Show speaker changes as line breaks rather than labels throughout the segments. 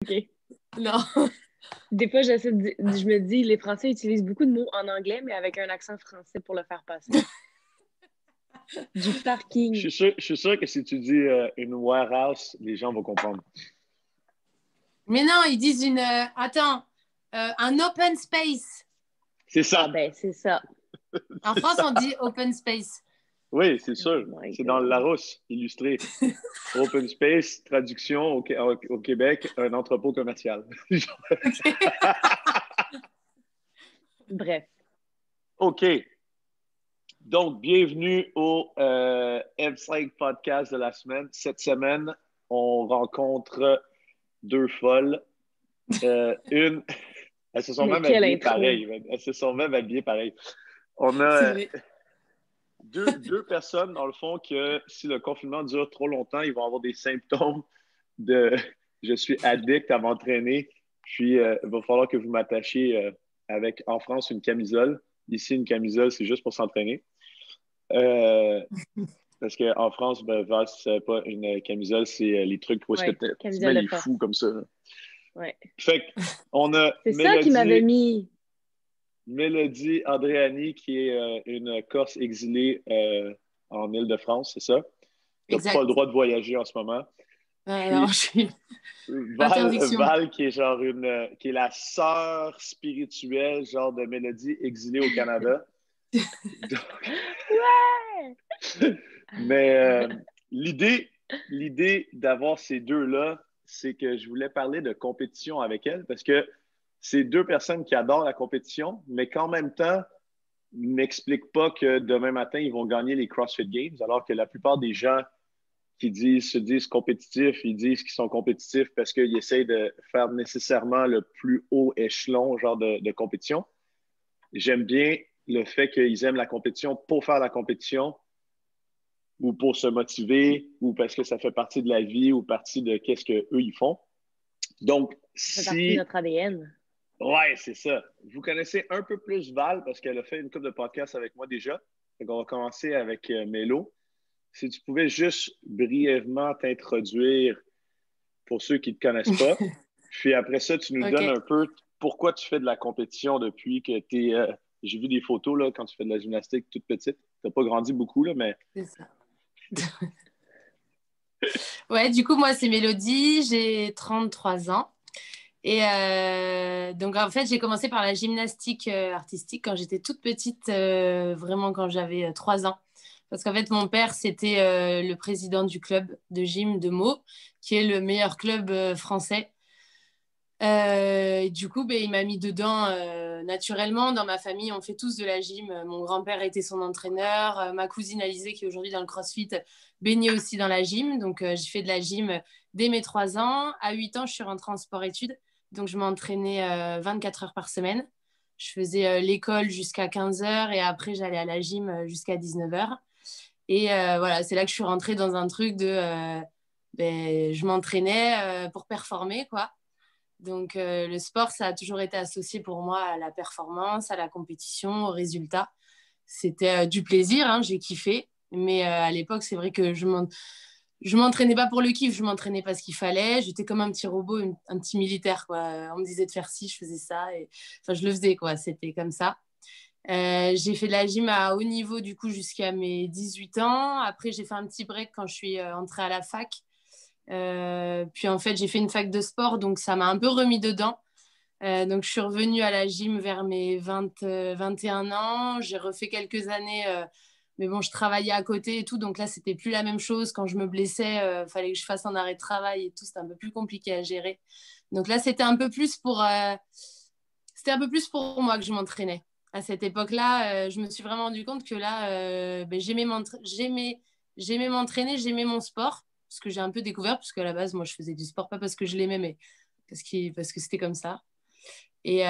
OK.
Non.
Des fois, je me dis, les Français utilisent beaucoup de mots en anglais, mais avec un accent français pour le faire passer. Du parking.
Je suis sûr que si tu dis une warehouse, les gens vont comprendre.
Mais non, ils disent un open space.
C'est ça.
Ah ben, c'est ça.
En France, on dit open space.
Oui, c'est sûr.
Oh my
C'est
God.
dans le Larousse, illustré. Open space, traduction au Québec, un entrepôt commercial.
Bref.
OK. Donc, bienvenue au M5 podcast de la semaine. Cette semaine, on rencontre deux folles. Une, elles se sont
Mais
même
quelle
habillées
intro.
pareil. Elles se sont même habillées pareil. On
C'est
a
vrai.
deux personnes, dans le fond, que si le confinement dure trop longtemps, ils vont avoir des symptômes de « je suis addict à m'entraîner ». Puis, il va falloir que vous m'attachiez avec, en France, une camisole. Ici, une camisole, c'est juste pour s'entraîner. Parce qu'en France, Val, si tu savais pas, une camisole, c'est les trucs où est-ce que tu
camisole
mets
de
les
force.
fous comme ça.
Ouais.
Fait qu'on a
C'est ça qui m'avait mis.
Mélodie Andréani, qui est une Corse exilée en Île-de-France, c'est ça? Tu n'as
Exact.
pas le droit de voyager en ce moment.
Non, je suis... Interdiction.
Val, qui est genre qui est la sœur spirituelle, genre de Mélodie exilée au Canada.
Ouais!
Mais l'idée d'avoir ces deux-là, c'est que je voulais parler de compétition avec elles parce que c'est deux personnes qui adorent la compétition, mais qu'en même temps, n'expliquent pas que demain matin, ils vont gagner les CrossFit Games, alors que la plupart des gens qui se disent compétitifs, ils disent qu'ils sont compétitifs parce qu'ils essayent de faire nécessairement le plus haut échelon, genre de compétition. J'aime bien le fait qu'ils aiment la compétition pour faire la compétition ou pour se motiver ou parce que ça fait partie de la vie ou partie de qu'est-ce qu'eux, ils font. Donc,
Ça fait partie de notre ADN.
Ouais, c'est ça. Vous connaissez un peu plus Val parce qu'elle a fait une couple de podcasts avec moi déjà. Donc, on va commencer avec Mélo. Si tu pouvais juste brièvement t'introduire pour ceux qui ne te connaissent pas. Puis après ça, tu nous
OK.
donnes un peu pourquoi tu fais de la compétition depuis que tu es. J'ai vu des photos là, quand tu fais de la gymnastique toute petite. Tu n'as pas grandi beaucoup, là, mais.
C'est ça. Ouais, du coup, moi, c'est Mélodie, j'ai 33 ans. Et donc, en fait, j'ai commencé par la gymnastique artistique quand j'étais toute petite, vraiment quand j'avais 3 ans. Parce qu'en fait, mon père, c'était le président du club de gym de Meaux, qui est le meilleur club français. Et du coup, il m'a mis dedans naturellement. Dans ma famille, on fait tous de la gym. Mon grand-père était son entraîneur. Ma cousine Alizée, qui est aujourd'hui dans le CrossFit, baignait aussi dans la gym. Donc, j'ai fait de la gym dès mes 3 ans. À 8 ans, je suis rentrée en sport-études. Donc, je m'entraînais 24 heures par semaine. Je faisais l'école jusqu'à 15 heures et après, j'allais à la gym jusqu'à 19 heures. Et voilà, c'est là que je suis rentrée dans un truc de... je m'entraînais pour performer, quoi. Donc, le sport, ça a toujours été associé pour moi à la performance, à la compétition, au résultat. C'était du plaisir, hein, j'ai kiffé. Mais à l'époque, c'est vrai que je m'entraînais pas pour le kiff, je m'entraînais parce qu'il fallait. J'étais comme un petit robot, un petit militaire, quoi. On me disait de faire ci, je faisais ça. Et... Enfin, je le faisais, quoi. C'était comme ça. J'ai fait de la gym à haut niveau, du coup, jusqu'à mes 18 ans. Après, j'ai fait un petit break quand je suis entrée à la fac. Puis en fait, j'ai fait une fac de sport, donc ça m'a un peu remis dedans. Donc je suis revenue à la gym vers mes 21 ans. J'ai refait quelques années, mais bon, je travaillais à côté et tout, donc là, c'était plus la même chose. Quand je me blessais, fallait que je fasse un arrêt de travail et tout, c'était un peu plus compliqué à gérer. Donc là, c'était un peu plus pour moi que je m'entraînais. À cette époque-là, je me suis vraiment rendu compte que là, j'aimais m'entraîner, j'aimais mon sport, parce que j'ai un peu découvert, parce qu'à la base, moi, je faisais du sport, pas parce que je l'aimais, mais parce que c'était comme ça. Et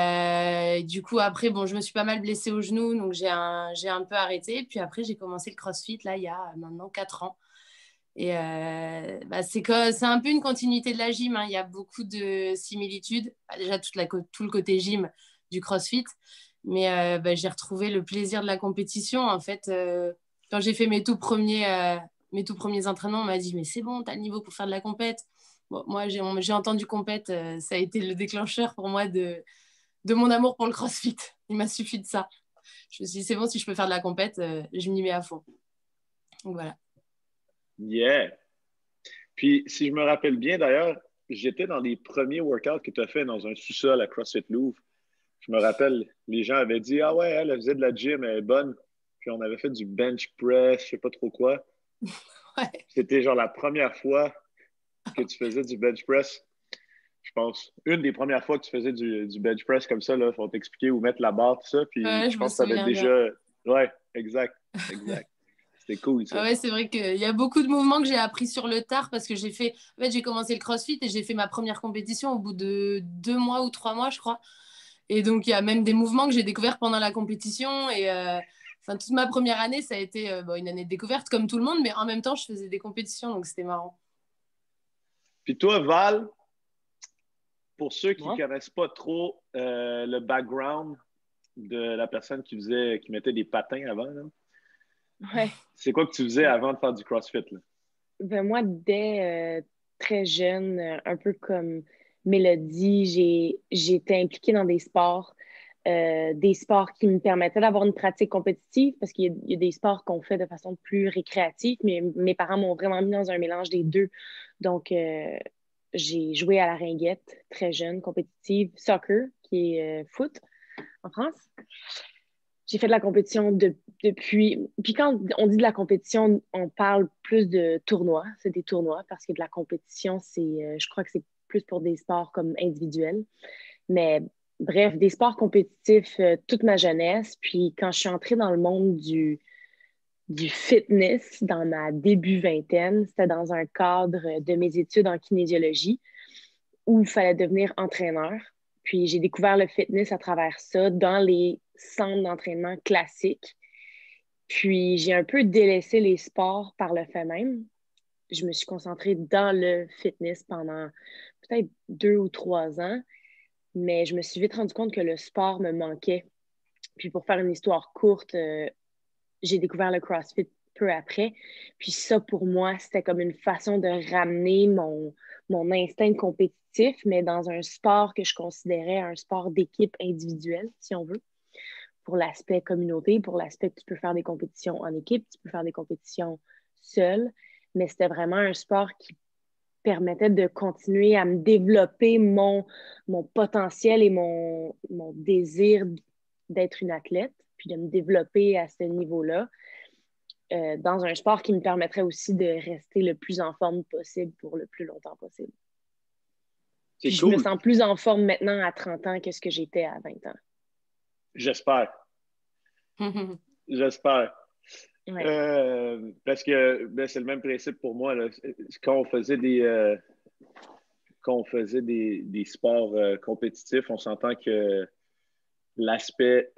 du coup, après, bon, je me suis pas mal blessée au genou, donc j'ai un peu arrêté. Puis après, j'ai commencé le CrossFit, là, il y a maintenant 4 ans. Et c'est un peu une continuité de la gym, hein. Il y a beaucoup de similitudes. Déjà, tout le côté gym du CrossFit. Mais j'ai retrouvé le plaisir de la compétition. En fait, quand j'ai fait mes tout premiers entraînements, on m'a dit, mais c'est bon, tu as le niveau pour faire de la compète. Bon, moi, j'ai entendu compète, ça a été le déclencheur pour moi de mon amour pour le CrossFit. Il m'a suffi de ça. Je me suis dit, c'est bon, si je peux faire de la compète, je m'y mets à fond. Donc voilà.
Yeah! Puis, si je me rappelle bien, d'ailleurs, j'étais dans les premiers workouts que tu as fait dans un sous-sol à CrossFit Louvre. Je me rappelle, les gens avaient dit, ah ouais, elle faisait de la gym, elle est bonne. Puis on avait fait du bench press, je sais pas trop quoi.
Ouais.
C'était genre la première fois que tu faisais du bench press. Je pense, une des premières fois que tu faisais du bench press comme ça, il faut t'expliquer où mettre la barre, tout ça. Puis
Ouais,
je
je me
pense que tu avais
souviens bien.
déjà. Ouais, exact, exact. C'était cool, ça.
Ouais, c'est vrai qu'il y a beaucoup de mouvements que j'ai appris sur le tard parce que en fait, j'ai commencé le CrossFit et j'ai fait ma première compétition au bout de 2 mois ou 3 mois, je crois. Et donc, il y a même des mouvements que j'ai découverts pendant la compétition. Et enfin, toute ma première année, ça a été une année de découverte comme tout le monde, mais en même temps, je faisais des compétitions, donc c'était marrant.
Puis toi, Val, pour ceux qui ne
Moi?
connaissent pas trop le background de la personne qui mettait des patins avant, là,
Ouais.
c'est quoi que tu faisais avant de faire du CrossFit, là?
Ben moi, dès très jeune, un peu comme Mélodie, j'ai été impliquée dans des sports qui me permettaient d'avoir une pratique compétitive parce qu'il y a des sports qu'on fait de façon plus récréative, mais mes parents m'ont vraiment mis dans un mélange des deux. Donc, j'ai joué à la ringuette très jeune, compétitive, soccer, qui est foot en France. J'ai fait de la compétition depuis. Puis quand on dit de la compétition, on parle plus de tournois. C'est des tournois parce que de la compétition, je crois que c'est plus pour des sports comme individuels. Mais bref, des sports compétitifs toute ma jeunesse. Puis quand je suis entrée dans le monde du fitness, dans ma début vingtaine, c'était dans un cadre de mes études en kinésiologie où il fallait devenir entraîneur. Puis j'ai découvert le fitness à travers ça dans les centres d'entraînement classiques. Puis j'ai un peu délaissé les sports par le fait même. Je me suis concentrée dans le fitness pendant peut-être 2 ou 3 ans, mais je me suis vite rendu compte que le sport me manquait. Puis pour faire une histoire courte, j'ai découvert le CrossFit peu après. Puis ça, pour moi, c'était comme une façon de ramener mon instinct compétitif, mais dans un sport que je considérais un sport d'équipe individuelle, si on veut, pour l'aspect communauté, pour l'aspect que tu peux faire des compétitions en équipe, tu peux faire des compétitions seul, mais c'était vraiment un sport qui permettait de continuer à me développer mon potentiel et mon désir d'être une athlète, puis de me développer à ce niveau-là, dans un sport qui me permettrait aussi de rester le plus en forme possible pour le plus longtemps possible.
C'est
Puis je me
cool.
sens plus en forme maintenant à 30 ans que ce que j'étais à 20 ans.
J'espère. J'espère.
Ouais.
Parce que ben, c'est le même principe pour moi, là. Quand on faisait des sports compétitifs, on s'entend que l'aspect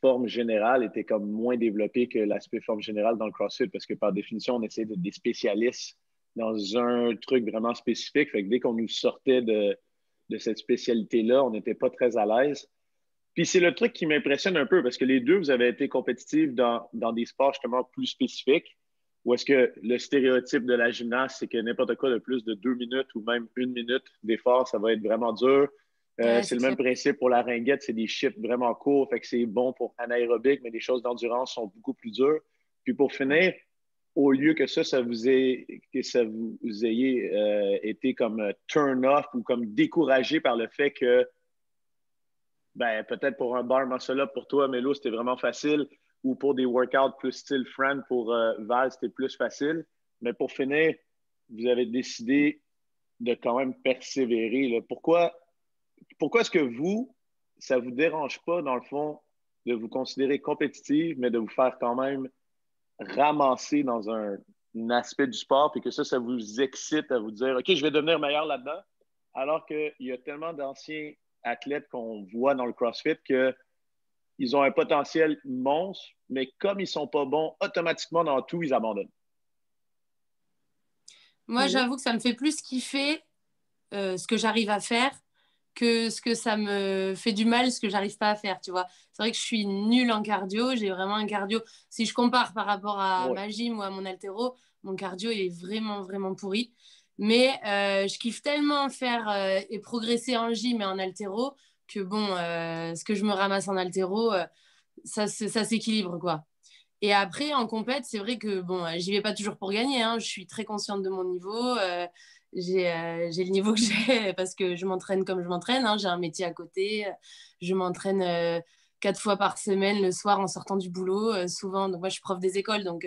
forme générale était comme moins développé que l'aspect forme générale dans le CrossFit parce que par définition, on essayait d'être des spécialistes dans un truc vraiment spécifique. Fait que dès qu'on nous sortait de cette spécialité-là, on n'était pas très à l'aise. Puis c'est le truc qui m'impressionne un peu parce que les deux, vous avez été compétitifs dans des sports justement plus spécifiques. Ou est-ce que le stéréotype de la gymnaste, c'est que n'importe quoi de plus de 2 minutes ou même 1 minute d'effort, ça va être vraiment dur.
Ouais,
C'est
c'est
le
clair.
même principe pour la ringuette, c'est des chiffres vraiment courts, fait que c'est bon pour anaérobique, mais les choses d'endurance sont beaucoup plus dures. Puis pour finir, au lieu que que ça vous ayez été comme turn off ou comme découragé par le fait que ben, peut-être pour un bar muscle up pour toi, Mélo, c'était vraiment facile. Ou pour des workouts plus style friend pour Val, c'était plus facile. Mais pour finir, vous avez décidé de quand même persévérer, là. Pourquoi est-ce que ça ne vous dérange pas, dans le fond, de vous considérer compétitive, mais de vous faire quand même ramasser dans un aspect du sport, puis que ça vous excite à vous dire, OK, je vais devenir meilleur là-dedans, alors qu'il y a tellement d'anciens athlètes qu'on voit dans le CrossFit qu'ils ont un potentiel monstre, mais comme ils ne sont pas bons, automatiquement dans tout, ils abandonnent.
Moi, j'avoue que ça me fait plus kiffer ce que j'arrive à faire que ce que ça me fait du mal, ce que j'arrive pas à faire, tu vois. C'est vrai que je suis nulle en cardio, j'ai vraiment un cardio. Si je compare par rapport à
Oui.
ma gym ou à mon haltéro, mon cardio est vraiment, vraiment pourri. Mais je kiffe tellement faire et progresser en gym et en haltéro que bon, ce que je me ramasse en haltéro, ça s'équilibre, quoi. Et après, en compète, c'est vrai que bon, j'y vais pas toujours pour gagner, hein. Je suis très consciente de mon niveau. J'ai le niveau que j'ai parce que je m'entraîne comme je m'entraîne, hein. J'ai un métier à côté. Je m'entraîne 4 fois par semaine le soir en sortant du boulot, souvent. Donc moi, je suis prof des écoles, donc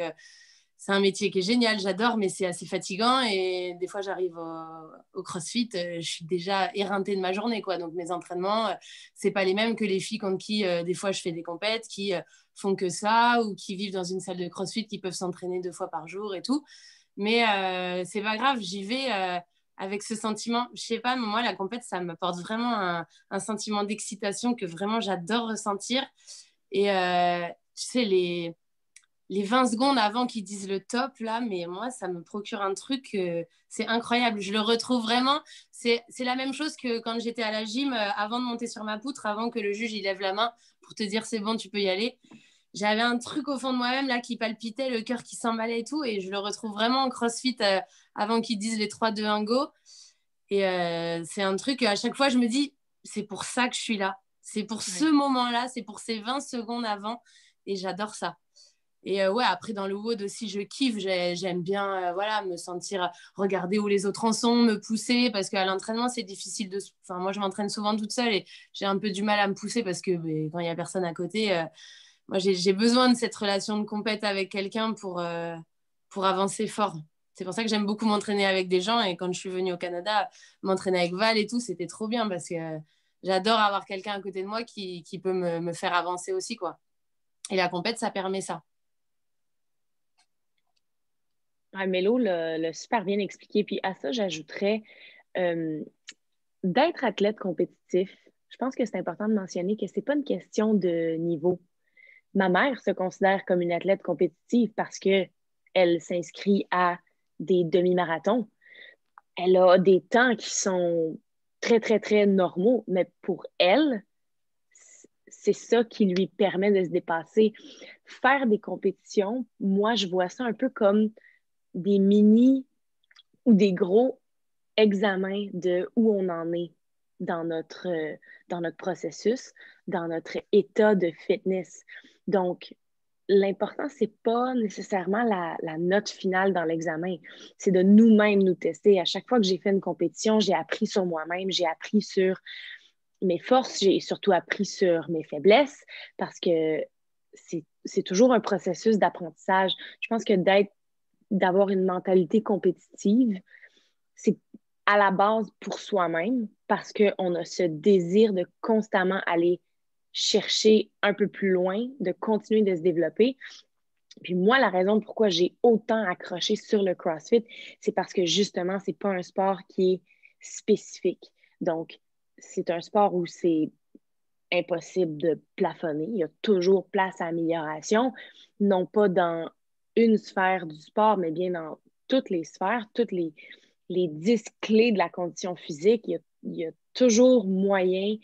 c'est un métier qui est génial, j'adore, mais c'est assez fatigant. Et des fois, j'arrive au CrossFit, je suis déjà éreintée de ma journée, quoi. Donc mes entraînements, c'est pas les mêmes que les filles contre qui des fois je fais des compètes, qui font que ça ou qui vivent dans une salle de CrossFit, qui peuvent s'entraîner 2 fois par jour et tout. Mais c'est pas grave, j'y vais avec ce sentiment. Je sais pas, mais moi, la compète, ça m'apporte vraiment un sentiment d'excitation que vraiment j'adore ressentir. Et tu sais, les 20 secondes avant qu'ils disent le top, là, mais moi, ça me procure un truc, c'est incroyable. Je le retrouve vraiment. C'est la même chose que quand j'étais à la gym, avant de monter sur ma poutre, avant que le juge il lève la main pour te dire c'est bon, tu peux y aller. J'avais un truc au fond de moi-même là qui palpitait, le cœur qui s'emballait et tout, et je le retrouve vraiment en CrossFit avant qu'ils disent les 3, 2, 1, go. Et c'est un truc, à chaque fois, je me dis, c'est pour ça que je suis là. C'est pour ce moment-là, c'est pour ces 20 secondes avant, et j'adore ça. Et ouais, après, dans le WOD aussi, je kiffe. J'aime bien voilà, me sentir, regarder où les autres en sont, me pousser, parce qu'à l'entraînement, c'est difficile de... Enfin, moi, je m'entraîne souvent toute seule et j'ai un peu du mal à me pousser parce que quand il n'y a personne à côté, moi, j'ai besoin de cette relation de compète avec quelqu'un pour avancer fort. C'est pour ça que j'aime beaucoup m'entraîner avec des gens. Et quand je suis venue au Canada, m'entraîner avec Val et tout, c'était trop bien parce que j'adore avoir quelqu'un à côté de moi qui peut me faire avancer aussi, quoi. Et la compète, ça permet ça.
Ouais, Mélo l'a super bien expliqué. Puis à ça, j'ajouterais euh, d'être athlète compétitif. Je pense que c'est important de mentionner que c'est pas une question de niveau. Ma mère se considère comme une athlète compétitive parce que elle s'inscrit à des demi-marathons. Elle a des temps qui sont très, très, très normaux, mais pour elle, c'est ça qui lui permet de se dépasser. Faire des compétitions, moi, je vois ça un peu comme des mini ou des gros examens de où on en est dans dans notre processus, dans notre état de fitness. Donc, l'important, c'est pas nécessairement la note finale dans l'examen. C'est de nous-mêmes nous tester. À chaque fois que j'ai fait une compétition, j'ai appris sur moi-même, j'ai appris sur mes forces, j'ai surtout appris sur mes faiblesses parce que c'est toujours un processus d'apprentissage. Je pense que d'avoir une mentalité compétitive, c'est à la base pour soi-même parce qu'on a ce désir de constamment aller chercher un peu plus loin, de continuer de se développer. Puis moi, la raison pourquoi j'ai autant accroché sur le CrossFit, c'est parce que justement, c'est pas un sport qui est spécifique. Donc, c'est un sport où c'est impossible de plafonner. Il y a toujours place à amélioration, non pas dans une sphère du sport, mais bien dans toutes les sphères, toutes les 10 clés de la condition physique. Il y a toujours moyen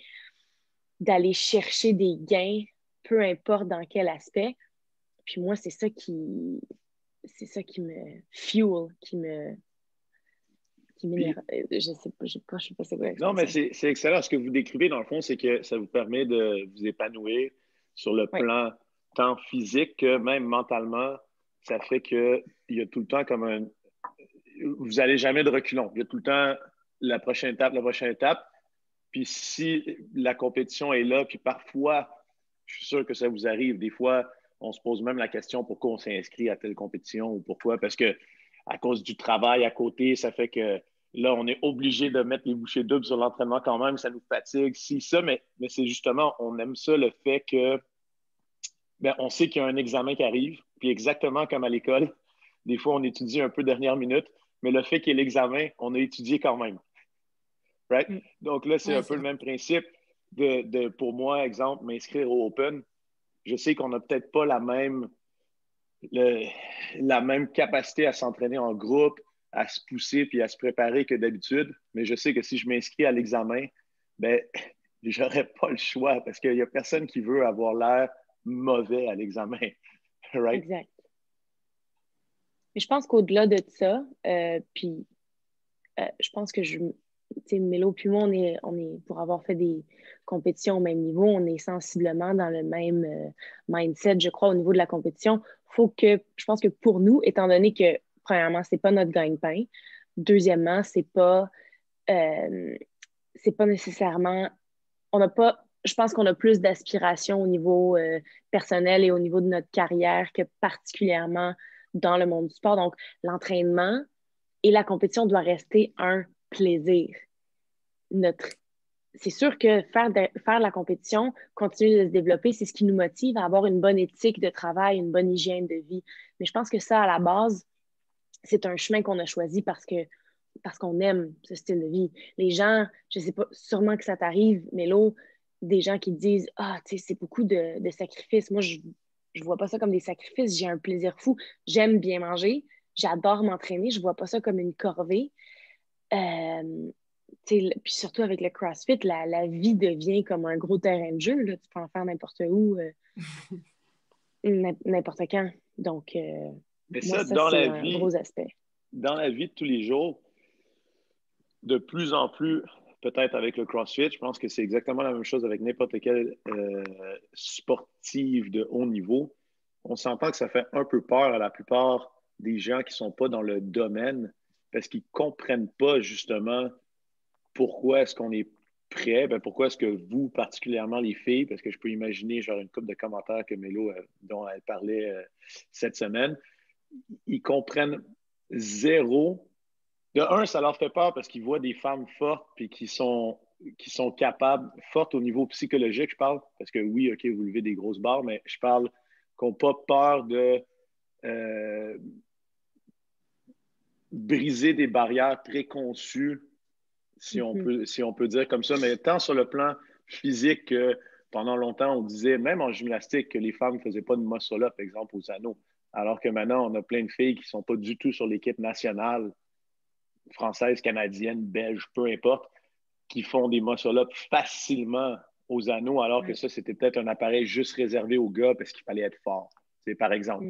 d'aller chercher des gains, peu importe dans quel aspect. Puis moi, c'est ça qui me fuel, qui m'énerve. Je sais pas c'est quoi
Non, mais
l'expression.
c'est excellent. Ce que vous décrivez, dans le fond, c'est que ça vous permet de vous épanouir sur le
Oui,
plan tant physique que même mentalement. Ça fait qu'il y a tout le temps comme un. Vous n'allez jamais de reculons. Il y a tout le temps la prochaine étape, la prochaine étape. Puis si la compétition est là, puis parfois, je suis sûr que ça vous arrive, des fois, on se pose même la question pourquoi on s'est inscrit à telle compétition ou pourquoi, parce que à cause du travail à côté, ça fait que là, on est obligé de mettre les bouchées doubles sur l'entraînement quand même, ça nous fatigue, si ça, mais c'est justement, on aime ça, le fait que, ben, on sait qu'il y a un examen qui arrive, puis exactement comme à l'école, des fois, on étudie un peu dernière minute, mais le fait qu'il y ait l'examen, on a étudié quand même. Right?
mm,
Donc là, c'est
Ouais,
un peu
c'est
le
vrai.
même principe pour moi, exemple, m'inscrire au Open. Je sais qu'on n'a peut-être pas le- la même capacité à s'entraîner en groupe, à se pousser puis à se préparer que d'habitude, mais je sais que si je m'inscris à l'examen, ben, j'aurais pas le choix parce qu'il n'y a personne qui veut avoir l'air mauvais à l'examen. Right?
exact. Mais je pense qu'au-delà de ça, puis je pense que Mélo puis moi, pour avoir fait des compétitions au même niveau, on est sensiblement dans le même mindset, je crois, au niveau de la compétition. Je pense que pour nous, étant donné que, premièrement, c'est pas notre gagne-pain, deuxièmement, c'est pas nécessairement, on n'a pas, je pense qu'on a plus d'aspiration au niveau personnel et au niveau de notre carrière que particulièrement dans le monde du sport. Donc, l'entraînement et la compétition doit rester un plaisir. C'est sûr que faire de la compétition, continuer de se développer, c'est ce qui nous motive à avoir une bonne éthique de travail, une bonne hygiène de vie. Mais je pense que ça, à la base, c'est un chemin qu'on a choisi parce qu'on aime ce style de vie. Les gens, je sais pas, sûrement que ça t'arrive, Mélo, des gens qui disent ah, tu sais, c'est beaucoup de sacrifices. Moi, je vois pas ça comme des sacrifices. J'ai un plaisir fou. J'aime bien manger. J'adore m'entraîner. Je vois pas ça comme une corvée. Puis surtout avec le CrossFit, la vie devient comme un gros terrain de jeu. Là. Tu peux en faire n'importe où, n'importe quand. Donc,
Mais
moi,
ça, dans
c'est
la
un
vie,
gros aspect.
dans la vie de tous les jours, de plus en plus, peut-être avec le CrossFit, je pense que c'est exactement la même chose avec n'importe quel sportif de haut niveau. On s'entend que ça fait un peu peur à la plupart des gens qui ne sont pas dans le domaine parce qu'ils ne comprennent pas justement pourquoi est-ce qu'on est prêt, ben pourquoi est-ce que vous, particulièrement les filles, parce que je peux imaginer genre une couple de commentaires que Mélo, dont elle parlait cette semaine, ils comprennent zéro. De un, ça leur fait peur parce qu'ils voient des femmes fortes et qui sont capables, fortes au niveau psychologique, je parle, parce que oui, OK, vous levez des grosses barres, mais je parle qu'on n'ont pas peur de briser des barrières préconçues, si on peut dire comme ça, mais tant sur le plan physique que pendant longtemps, on disait, même en gymnastique, que les femmes ne faisaient pas de muscle-up, par exemple, aux anneaux. Alors que maintenant, on a plein de filles qui ne sont pas du tout sur l'équipe nationale, française, canadienne, belge, peu importe, qui font des muscle-up facilement aux anneaux, alors que ça, c'était peut-être un appareil juste réservé aux gars parce qu'il fallait être fort. C'est par exemple.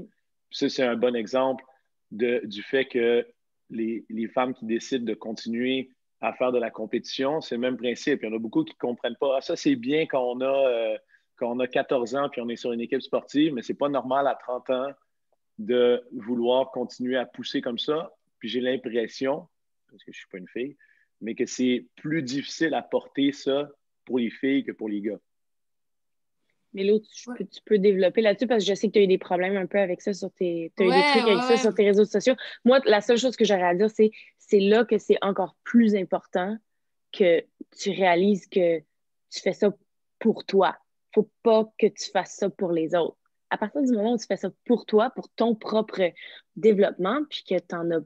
Ça, c'est un bon exemple du fait que les femmes qui décident de continuer à faire de la compétition, c'est le même principe. Il y en a beaucoup qui ne comprennent pas. Ah, ça, c'est bien quand on a 14 ans puis on est sur une équipe sportive, mais ce n'est pas normal à 30 ans de vouloir continuer à pousser comme ça. Puis j'ai l'impression, parce que je ne suis pas une fille, mais que c'est plus difficile à porter ça pour les filles que pour les gars.
Mais là, tu peux développer là-dessus parce que je sais que tu as eu des problèmes un peu avec ça tu as eu des trucs avec ça sur tes réseaux sociaux. Moi, la seule chose que j'aurais à dire, c'est là que c'est encore plus important que tu réalises que tu fais ça pour toi. Faut pas que tu fasses ça pour les autres. À partir du moment où tu fais ça pour toi, pour ton propre développement, puis que tu n'en as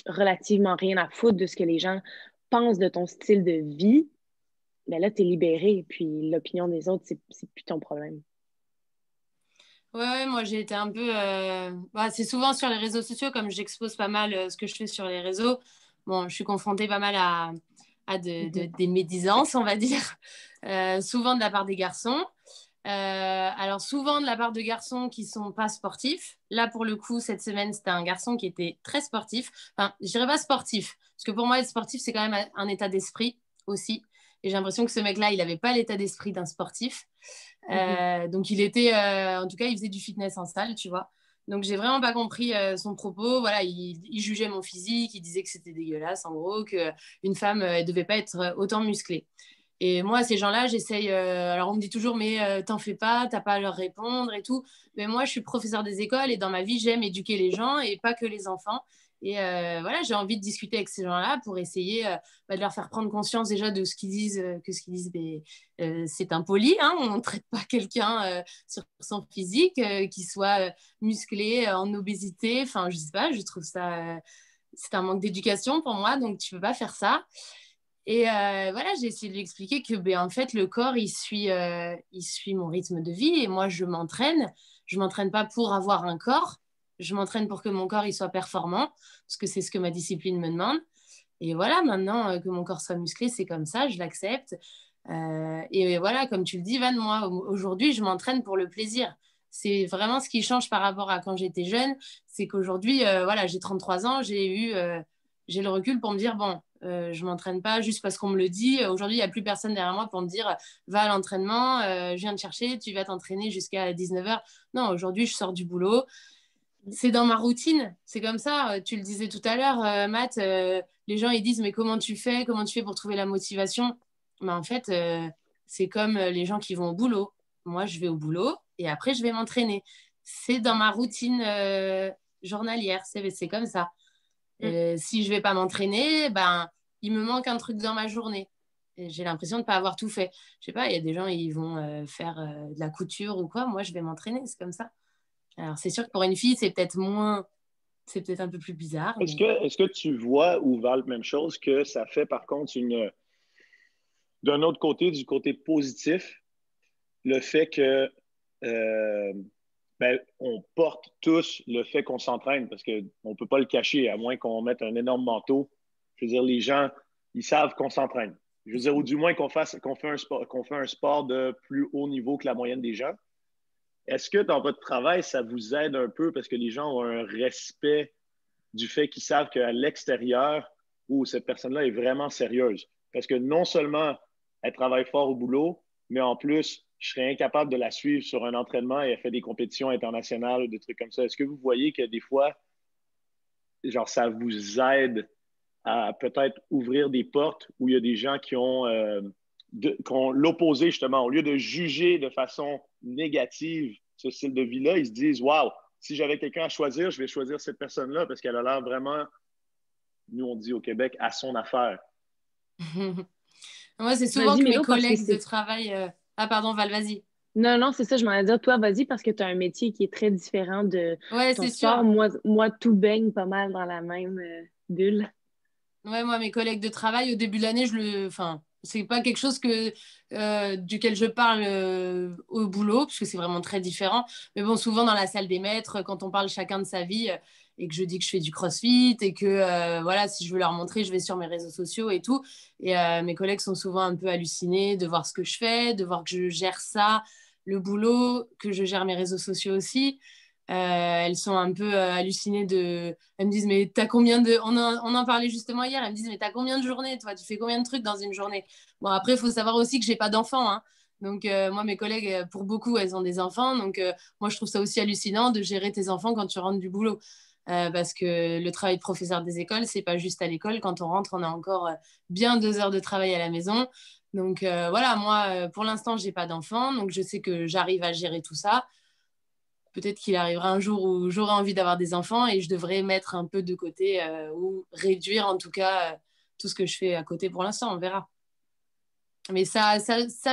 relativement rien à foutre de ce que les gens pensent de ton style de vie, ben là, tu es libéré, puis l'opinion des autres, c'est plus ton problème.
Ouais, moi j'ai été un peu. C'est souvent sur les réseaux sociaux, comme j'expose pas mal ce que je fais sur les réseaux. Bon, je suis confrontée pas mal à des médisances, on va dire, souvent de la part des garçons. Alors, souvent de la part de garçons qui sont pas sportifs. Là, pour le coup, cette semaine, c'était un garçon qui était très sportif. Enfin, je dirais pas sportif, parce que pour moi, être sportif, c'est quand même un état d'esprit aussi. Et j'ai l'impression que ce mec-là, il n'avait pas l'état d'esprit d'un sportif. Donc, en tout cas, il faisait du fitness en salle, tu vois. Donc, j'ai vraiment pas compris son propos. Voilà, il jugeait mon physique, il disait que c'était dégueulasse, en gros, qu'une femme, elle devait pas être autant musclée. Et moi, ces gens-là, j'essaye. Alors, on me dit toujours, mais t'en fais pas, t'as pas à leur répondre et tout. Mais moi, je suis professeure des écoles et dans ma vie, j'aime éduquer les gens et pas que les enfants. Et voilà, j'ai envie de discuter avec ces gens-là pour essayer de leur faire prendre conscience déjà de ce qu'ils disent, c'est impoli. Hein, on ne traite pas quelqu'un sur son physique, qui soit musclé, en obésité. Enfin, je sais pas, je trouve ça. C'est un manque d'éducation pour moi, donc tu peux pas faire ça. Et voilà, j'ai essayé de lui expliquer que en fait, le corps, il suit mon rythme de vie et moi, je m'entraîne. Je ne m'entraîne pas pour avoir un corps. Je m'entraîne pour que mon corps il soit performant, parce que c'est ce que ma discipline me demande. Et voilà, maintenant que mon corps soit musclé, c'est comme ça, je l'accepte. Et voilà, comme tu le dis, Van, moi, aujourd'hui, je m'entraîne pour le plaisir. C'est vraiment ce qui change par rapport à quand j'étais jeune. C'est qu'aujourd'hui, voilà, j'ai 33 ans, j'ai le recul pour me dire, bon, Je m'entraîne pas juste parce qu'on me le dit. Aujourd'hui, il n'y a plus personne derrière moi pour me dire va à l'entraînement, je viens te chercher, tu vas t'entraîner jusqu'à 19h. Non, aujourd'hui, je sors du boulot. C'est dans ma routine, c'est comme ça. Tu le disais tout à l'heure, Matt, les gens ils disent mais comment tu fais pour trouver la motivation? Mais en fait, c'est comme les gens qui vont au boulot. Moi, je vais au boulot et après, je vais m'entraîner. C'est dans ma routine journalière, c'est comme ça. Si je vais pas m'entraîner, ben, il me manque un truc dans ma journée. Et j'ai l'impression de ne pas avoir tout fait. Je sais pas, il y a des gens, ils vont faire de la couture ou quoi. Moi, je vais m'entraîner, c'est comme ça. Alors, c'est sûr que pour une fille, c'est peut-être un peu plus bizarre.
Est-ce
Mais...
que, est-ce que tu vois ou Val, même chose, que ça fait par contre d'un autre côté, du côté positif, le fait que euh, on porte tous le fait qu'on s'entraîne parce qu'on ne peut pas le cacher, à moins qu'on mette un énorme manteau. Je veux dire, les gens, ils savent qu'on s'entraîne. Je veux dire, ou du moins qu'on fait un sport de plus haut niveau que la moyenne des gens. Est-ce que dans votre travail, ça vous aide un peu parce que les gens ont un respect du fait qu'ils savent qu'à l'extérieur, où cette personne-là est vraiment sérieuse? Parce que non seulement elle travaille fort au boulot, mais en plus, je serais incapable de la suivre sur un entraînement et elle fait des compétitions internationales ou des trucs comme ça. Est-ce que vous voyez que des fois, genre, ça vous aide à peut-être ouvrir des portes où il y a des gens qui ont l'opposé, justement, au lieu de juger de façon négative ce style de vie-là, ils se disent, waouh, si j'avais quelqu'un à choisir, je vais choisir cette personne-là parce qu'elle a l'air vraiment, nous on dit au Québec, à son affaire.
Moi, c'est souvent
Vas-y,
que mes
Mélo, parce que
collègues de
c'est...
travail. Ah, pardon, Val, vas-y.
Non, non, c'est ça, je m'en ai dit. Toi, vas-y, parce que tu as un métier qui est très différent de
Ouais,
ton
c'est
sport.
sûr.
Moi, tout baigne pas mal dans la même bulle.
Ouais, moi, mes collègues de travail, au début de l'année, enfin, c'est pas quelque chose duquel je parle au boulot, parce que c'est vraiment très différent. Mais bon, souvent dans la salle des maîtres, quand on parle chacun de sa vie et que je dis que je fais du crossfit et que voilà, si je veux leur montrer, je vais sur mes réseaux sociaux et tout. Et mes collègues sont souvent un peu hallucinés de voir ce que je fais, de voir que je gère ça, le boulot, que je gère mes réseaux sociaux aussi. Elles sont un peu hallucinées de. Elles me disent, mais t'as combien de. On en parlait justement hier. Elles me disent, mais t'as combien de journées, toi? Tu fais combien de trucs dans une journée? Bon, après, il faut savoir aussi que j'ai pas d'enfants, hein. Donc, moi, mes collègues, pour beaucoup, elles ont des enfants. Donc, moi, je trouve ça aussi hallucinant de gérer tes enfants quand tu rentres du boulot. Parce que le travail de professeur des écoles, c'est pas juste à l'école. Quand on rentre, on a encore bien 2 heures de travail à la maison. Donc, voilà, moi, pour l'instant, j'ai pas d'enfants. Donc, je sais que j'arrive à gérer tout ça. Peut-être qu'il arrivera un jour où j'aurai envie d'avoir des enfants et je devrais mettre un peu de côté ou réduire en tout cas tout ce que je fais à côté pour l'instant, on verra. Mais ça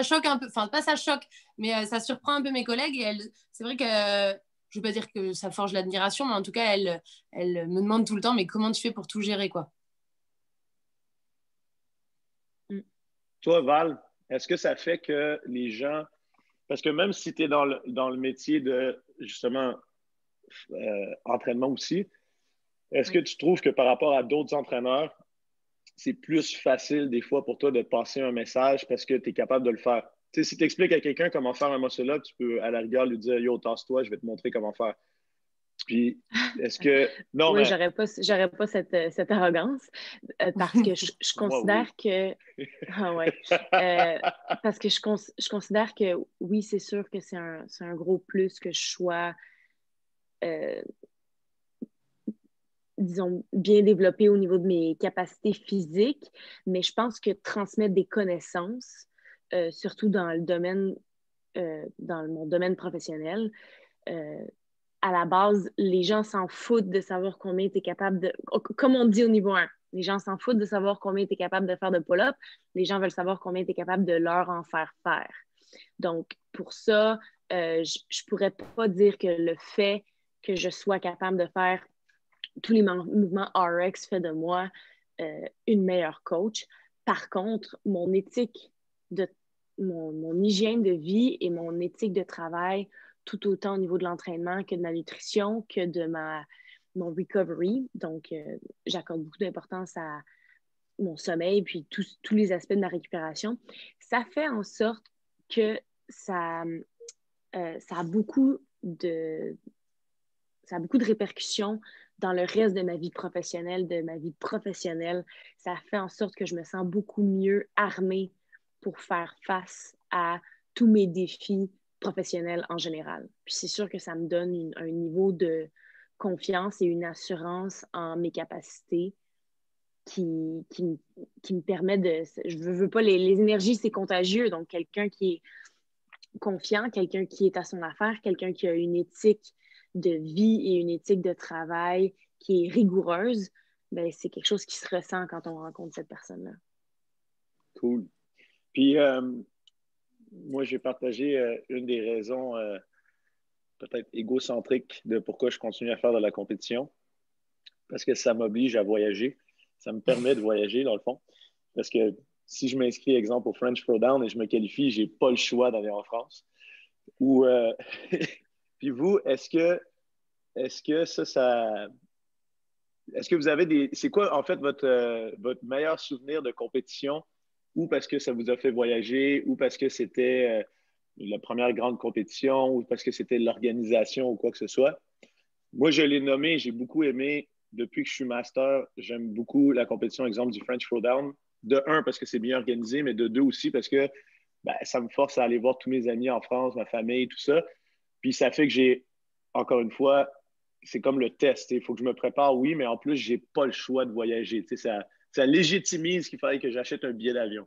choque un peu, enfin pas ça choque, mais ça surprend un peu mes collègues et c'est vrai que je ne veux pas dire que ça forge l'admiration, mais en tout cas, elles me demandent tout le temps, mais comment tu fais pour tout gérer, quoi?
Mm.
Toi, Val, est-ce que ça fait que les gens, parce que même si tu es dans le métier de, justement, entraînement aussi, est-ce que
Oui.
tu trouves que par rapport à d'autres entraîneurs, c'est plus facile des fois pour toi de passer un message parce que tu es capable de le faire? Tu sais, si tu expliques à quelqu'un comment faire un muscle-up, tu peux à la rigueur lui dire, yo, tasse-toi, je vais te montrer comment faire. Puis, est-ce que. Non,
Oui,
mais
j'aurais pas cette arrogance parce que je
moi, oui.
considère que. Ah ouais. Euh, parce que je considère que oui, c'est sûr que c'est un gros plus que je sois, euh, disons, bien développée au niveau de mes capacités physiques, mais je pense que transmettre des connaissances, surtout dans le domaine, dans mon domaine professionnel, euh, à la base, les gens s'en foutent de savoir combien tu es capable de. Comme on dit au niveau 1, les gens s'en foutent de savoir combien tu es capable de faire de pull-up. Les gens veulent savoir combien tu es capable de leur en faire faire. Donc, pour ça, je ne pourrais pas dire que le fait que je sois capable de faire tous les mouvements RX fait de moi une meilleure coach. Par contre, mon hygiène de vie et mon éthique de travail, tout autant au niveau de l'entraînement que de la nutrition, que de mon recovery. Donc, j'accorde beaucoup d'importance à mon sommeil puis tous les aspects de ma récupération. Ça fait en sorte que ça, ça a beaucoup de répercussions dans le reste de ma vie professionnelle, ça fait en sorte que je me sens beaucoup mieux armée pour faire face à tous mes défis professionnels en général. Puis c'est sûr que ça me donne un niveau de confiance et une assurance en mes capacités qui me permet de... Je veux pas, les énergies, c'est contagieux. Donc, quelqu'un qui est confiant, quelqu'un qui est à son affaire, quelqu'un qui a une éthique de vie et une éthique de travail qui est rigoureuse, ben, c'est quelque chose qui se ressent quand on rencontre cette personne-là.
Cool. Puis, moi, j'ai partagé une des raisons peut-être égocentriques de pourquoi je continue à faire de la compétition, parce que ça m'oblige à voyager. Ça me permet de voyager, dans le fond. Parce que si je m'inscris, exemple, au French Throwdown et je me qualifie, je n'ai pas le choix d'aller en France. Ou, puis vous, est-ce que ça... Est-ce que vous avez des... C'est quoi, en fait, votre meilleur souvenir de compétition? Ou parce que ça vous a fait voyager, ou parce que c'était la première grande compétition, ou parce que c'était l'organisation ou quoi que ce soit? Moi, je l'ai nommé, j'ai beaucoup aimé. Depuis que je suis master, j'aime beaucoup la compétition, exemple, du French Throwdown. De un, parce que c'est bien organisé, mais de deux aussi, parce que ça me force à aller voir tous mes amis en France, ma famille, tout ça. Puis ça fait que j'ai, encore une fois, c'est comme le test. Il faut que je me prépare, oui, mais en plus, je n'ai pas le choix de voyager. Ça légitimise qu'il fallait que j'achète un billet d'avion.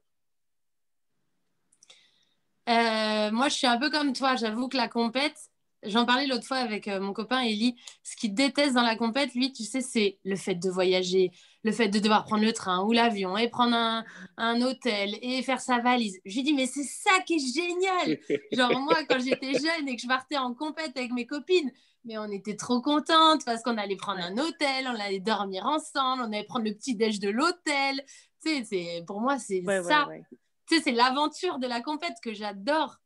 Moi, je suis un peu comme toi. J'avoue que la compète, j'en parlais l'autre fois avec mon copain Eli. Ce qu'il déteste dans la compète, lui, tu sais, c'est le fait de voyager, le fait de devoir prendre le train ou l'avion et prendre un hôtel et faire sa valise. Je lui dis, mais c'est ça qui est génial. Genre, moi, quand j'étais jeune et que je partais en compète avec mes copines, mais on était trop contentes parce qu'on allait prendre un hôtel, on allait dormir ensemble, on allait prendre le petit-déj de l'hôtel. Tu sais, pour moi, c'est ça.
Ouais.
Tu sais, c'est l'aventure de la compète que j'adore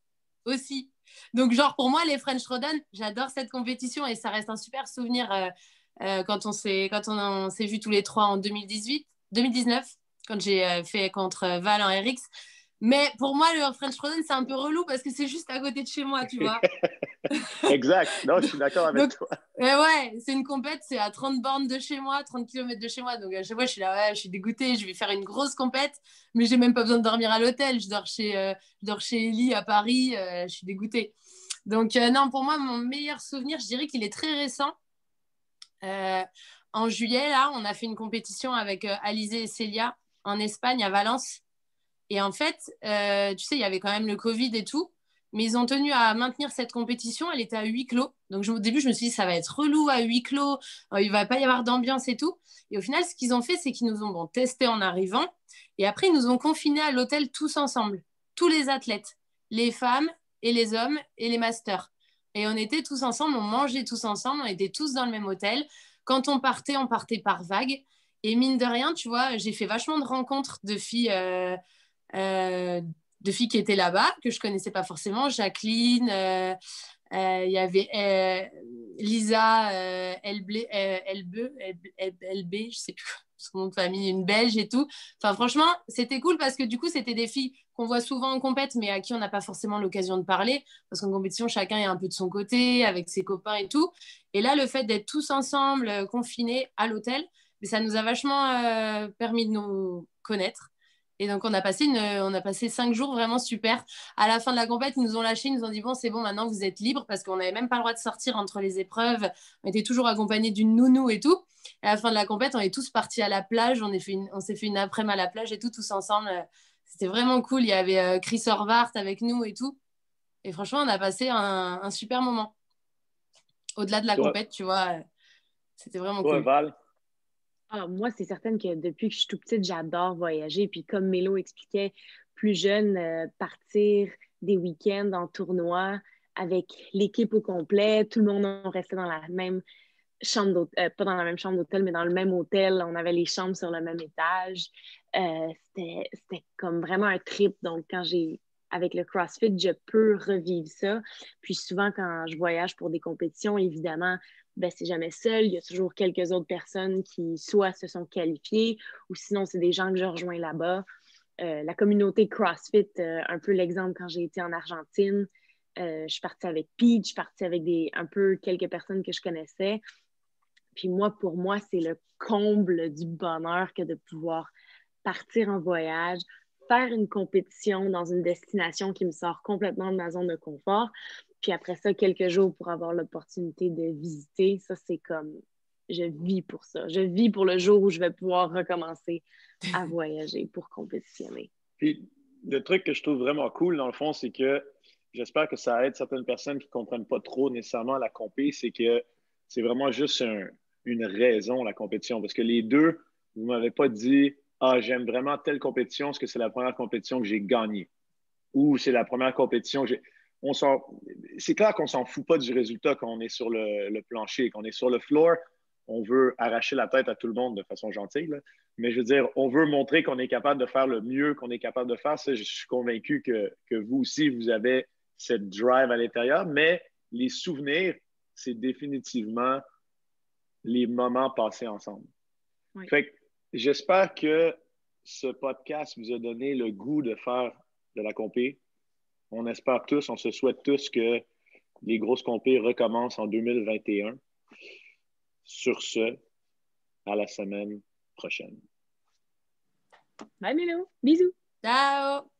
aussi. Donc, genre, pour moi, les French Throwdown, j'adore cette compétition et ça reste un super souvenir quand on s'est vus tous les trois en 2019, quand j'ai fait contre Val en RX. Mais pour moi, le French Throwdown, c'est un peu relou parce que c'est juste à côté de chez moi, tu vois.
Exact. Non, je suis d'accord avec toi.
Ouais, c'est une compète, c'est à 30 bornes de chez moi, 30 km de chez moi. Donc, à chaque fois, je suis là, ouais, je suis dégoûtée, je vais faire une grosse compète, mais j'ai même pas besoin de dormir à l'hôtel. Je dors chez Ellie à Paris, je suis dégoûtée. Donc, non, pour moi, mon meilleur souvenir, je dirais qu'il est très récent. En juillet, là, on a fait une compétition avec Alizé et Célia en Espagne, à Valence. Et en fait, tu sais, il y avait quand même le Covid et tout, mais ils ont tenu à maintenir cette compétition. Elle était à huis clos. Donc, au début, je me suis dit, ça va être relou à huis clos, il va pas y avoir d'ambiance et tout. Et au final, ce qu'ils ont fait, c'est qu'ils nous ont testé en arrivant. Et après, ils nous ont confinés à l'hôtel tous ensemble, tous les athlètes, les femmes et les hommes et les masters. Et on était tous ensemble, on mangeait tous ensemble, on était tous dans le même hôtel. Quand on partait par vague. Et mine de rien, tu vois, j'ai fait vachement de rencontres de filles. De filles qui étaient là-bas, que je connaissais pas forcément. Jacqueline, il y avait Lisa LB, je sais plus son nom de famille, une Belge et tout. Enfin, franchement, c'était cool parce que du coup, c'était des filles qu'on voit souvent en compète, mais à qui on n'a pas forcément l'occasion de parler, parce qu'en compétition, chacun est un peu de son côté, avec ses copains et tout. Et là, le fait d'être tous ensemble, confinés à l'hôtel, ça nous a vachement permis de nous connaître. Et donc, on a passé 5 jours vraiment super. À la fin de la compète, ils nous ont lâchés, ils nous ont dit, bon, c'est bon, maintenant vous êtes libres parce qu'on n'avait même pas le droit de sortir entre les épreuves. On était toujours accompagnés d'une nounou et tout. Et à la fin de la compète, on est tous partis à la plage. On s'est fait une après-midi à la plage et tout, tous ensemble. C'était vraiment cool. Il y avait Chris Horvath avec nous et tout. Et franchement, on a passé un super moment. Au-delà de la compète, tu vois, c'était vraiment cool.
Val?
Ah, moi, c'est certain que depuis que je suis toute petite, j'adore voyager. Puis comme Mélo expliquait, plus jeune, partir des week-ends en tournoi avec l'équipe au complet, tout le monde on restait dans la même chambre d'hôtel, pas dans la même chambre d'hôtel, mais dans le même hôtel. On avait les chambres sur le même étage. C'était comme vraiment un trip. Donc, avec le CrossFit, je peux revivre ça. Puis souvent, quand je voyage pour des compétitions, évidemment, c'est jamais seul. Il y a toujours quelques autres personnes qui soit se sont qualifiées ou sinon, c'est des gens que je rejoins là-bas. La communauté CrossFit, un peu l'exemple quand j'ai été en Argentine. Je suis partie avec Pete, je suis partie avec un peu quelques personnes que je connaissais. Puis moi, pour moi, c'est le comble du bonheur que de pouvoir partir en voyage, faire une compétition dans une destination qui me sort complètement de ma zone de confort. Puis après ça, quelques jours pour avoir l'opportunité de visiter, ça, c'est comme, je vis pour ça. Je vis pour le jour où je vais pouvoir recommencer à voyager pour compétitionner.
Puis le truc que je trouve vraiment cool, dans le fond, c'est que j'espère que ça aide certaines personnes qui ne comprennent pas trop nécessairement la compé, c'est que c'est vraiment juste une raison, la compétition. Parce que les deux, vous ne m'avez pas dit, ah, j'aime vraiment telle compétition parce que c'est la première compétition que j'ai gagnée. Ou c'est la première compétition que j'ai. C'est clair qu'on ne s'en fout pas du résultat quand on est sur le plancher, quand on est sur le floor. On veut arracher la tête à tout le monde de façon gentille, là. Mais je veux dire, on veut montrer qu'on est capable de faire le mieux qu'on est capable de faire. Ça, je suis convaincu que vous aussi, vous avez cette drive à l'intérieur. Mais les souvenirs, c'est définitivement les moments passés ensemble.
Oui.
Fait que j'espère que ce podcast vous a donné le goût de faire de la compé. On espère tous, on se souhaite tous que les grosses compés recommencent en 2021. Sur ce, à la semaine prochaine.
Bye, Milo. Bisous.
Ciao!